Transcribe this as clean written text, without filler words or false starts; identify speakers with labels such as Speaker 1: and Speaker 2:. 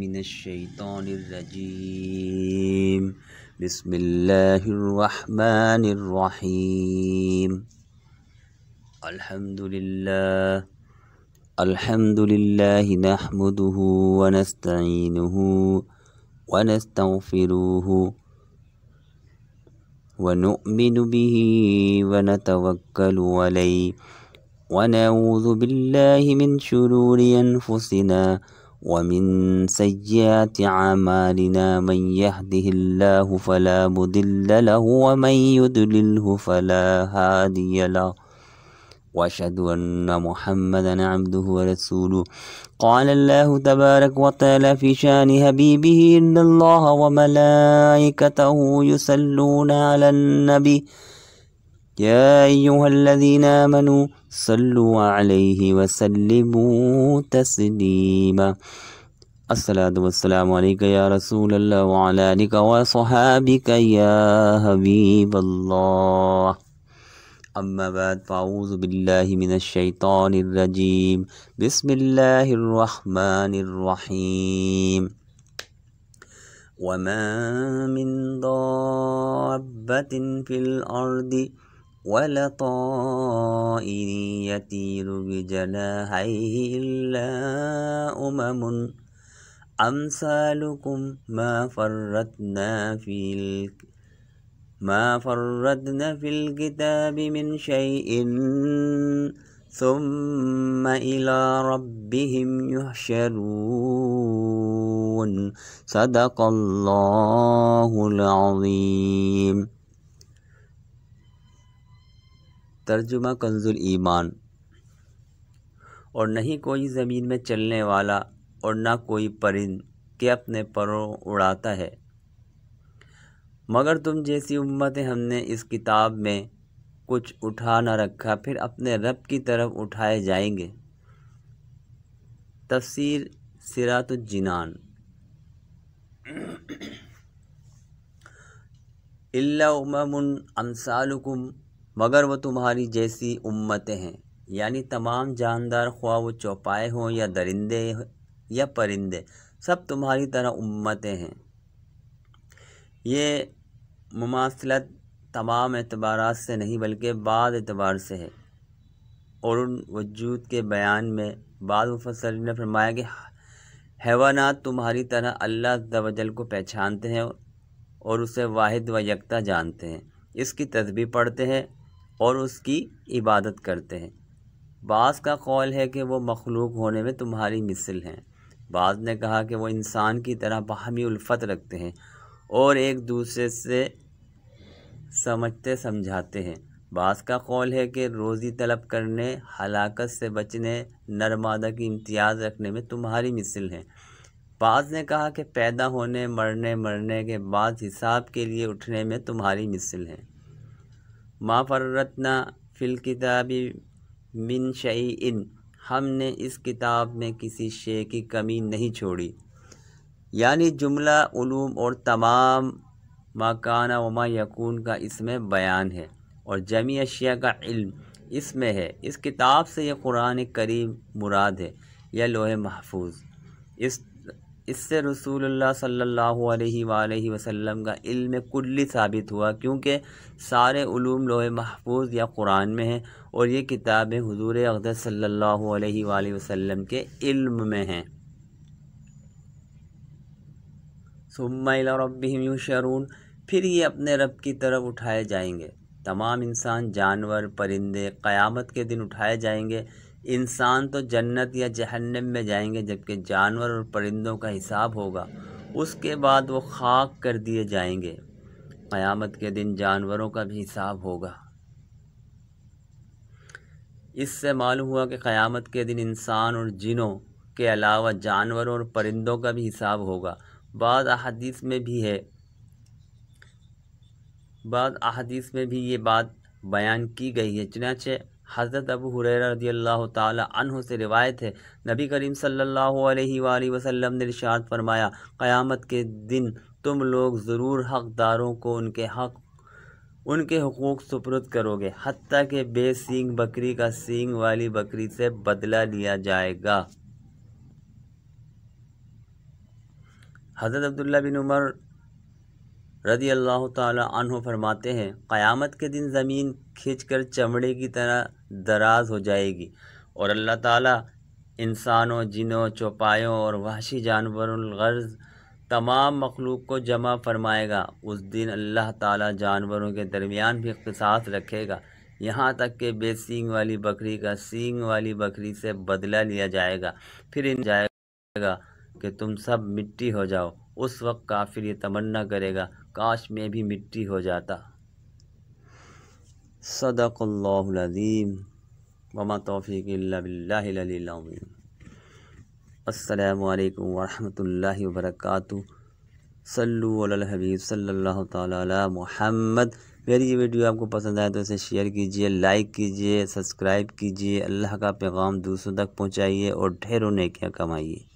Speaker 1: من الشیطان الرجیم بسم اللہ الرحمن الرحیم الحمد للہ نحمده ونستعینه ونستغفره ونؤمن به ونتوکل علیہ ونعوذ باللہ من شرور انفسنا ومن سیئات اعمالنا من يهده الله فلا مضل له ومن يضلله فلا هادي له واشهد ان محمدا عبده ورسوله قال الله تبارك وتعالى في شان حبيبه ان الله وملائكته يصلون على النبي يا أيها الذين آمنوا صلوا عليه وسلموا تسليما الصلاة والسلام عليك يا رسول الله وعلى آلك وصحابك يا حبيب الله أما بعد فأعوذ بالله من الشيطان الرجيم بسم الله الرحمن الرحيم وما من دابة في الأرض ولا طائر يطير بجناحيه إلا أمثالكم ما فرطنا في الكتاب من شيء ثم إلى ربهم يحشرون صدق الله العظيم۔ ترجمہ کنز الایمان۔ اور نہیں کوئی زمین میں چلنے والا اور نہ کوئی پرند کہ اپنے پروں اڑاتا ہے مگر تم جیسی امتیں ہم نے اس کتاب میں کچھ اٹھا نہ رکھا پھر اپنے رب کی طرف اٹھائے جائیں گے۔ تفسیر صراط الجنان۔ الا امثالکم مگر وہ تمہاری جیسی امتیں ہیں، یعنی تمام جاندار خواہ وہ چوپائے ہوں یا درندے یا پرندے سب تمہاری طرح امتیں ہیں۔ یہ مماثلت تمام اعتبارات سے نہیں بلکہ بعض اعتبار سے ہے، اور ان وجود کے بیان میں بعض مفسرین نے فرمایا کہ حیوانات تمہاری طرح اللہ عز و جل کو پہچانتے ہیں اور اسے واحد و یکتا جانتے ہیں، اس کی تسبیح پڑھتے ہیں اور اس کی عبادت کرتے ہیں۔ بعض کا قول ہے کہ وہ مخلوق ہونے میں تمہاری مثل ہیں، بعض نے کہا کہ وہ انسان کی طرح باہمی الفت رکھتے ہیں اور ایک دوسرے سے سمجھتے سمجھاتے ہیں، بعض کا قول ہے کہ روزی طلب کرنے، ہلاکت سے بچنے، نر مادہ کی امتیاز رکھنے میں تمہاری مثل ہیں، بعض نے کہا کہ پیدا ہونے مرنے کے بعد حساب کے لیے اٹھنے میں تمہاری مثل ہیں۔ ما فرطنا فی الکتاب من شیء ہم نے اس کتاب میں کسی شے کی کمی نہیں چھوڑی، یعنی جملہ علوم اور تمام ما کان و ما یکون کا اس میں بیان ہے اور جمیع اشیاء کا علم اس میں ہے۔ اس کتاب سے یہ قرآن کریم مراد ہے یا لوح محفوظ۔ اس سے رسول اللہ صلی اللہ علیہ وآلہ وسلم کا علم کلی ثابت ہوا، کیونکہ سارے علوم لوح محفوظ یا قرآن میں ہیں اور یہ کتابیں حضور اقدس صلی اللہ علیہ وآلہ وسلم کے علم میں ہیں۔ ثم الی ربہم یحشرون پھر یہ اپنے رب کی طرف اٹھائے جائیں گے۔ تمام انسان، جانور، پرندے قیامت کے دن اٹھائے جائیں گے۔ انسان تو جنت یا جہنم میں جائیں گے، جبکہ جانور اور پرندوں کا حساب ہوگا، اس کے بعد وہ خاک کر دیے جائیں گے۔ قیامت کے دن جانوروں کا بھی حساب ہوگا۔ اس سے معلوم ہوا کہ قیامت کے دن انسان اور جنوں کے علاوہ جانوروں اور پرندوں کا بھی حساب ہوگا۔ بعض احادیث میں بھی یہ بات بیان کی گئی ہے، چنانچہ حضرت ابو ہریرہ رضی اللہ تعالی عنہ سے روایت ہے، نبی کریم صلی اللہ علیہ وآلہ وسلم نے ارشاد فرمایا، قیامت کے دن تم لوگ ضرور حقداروں کو ان کے حقوق سپرد کرو گے، حتیٰ کہ بے سینگ بکری کا سینگ والی بکری سے بدلہ لیا جائے گا۔ حضرت عبداللہ بن عمر رضی اللہ تعالی عنہ فرماتے ہیں قیامت کے دن زمین کھینچ کر چمڑے کی طرح دراز ہو جائے گی اور اللہ تعالیٰ انسانوں، جنوں، چوپایوں اور وحشی جانوروں الغرض تمام مخلوق کو جمع فرمائے گا۔ اس دن اللہ تعالیٰ جانوروں کے درمیان بھی قصاص رکھے گا، یہاں تک کہ بے سینگ والی بکری کا سینگ والی بکری سے بدلہ لیا جائے گا، پھر ان جائے گا کہ تم سب مٹی ہو جاؤ۔ اس وقت کافر یہ تمنا کرے گا کاش میں بھی مٹی ہو جاتا۔ صدق اللہ العظیم وما توفیق الا باللہ العلی العظیم۔ السلام علیکم ورحمۃ اللہ وبرکاتہ۔ صلو علی الحبیب صلی اللہ تعالی علی محمد۔ میری یہ ویڈیو آپ کو پسند آئے تو اسے شیئر کیجئے، لائک کیجئے، سبسکرائب کیجئے، اللہ کا پیغام دوسروں تک پہنچائیے اور ڈھیروں نیکیاں کمائیے۔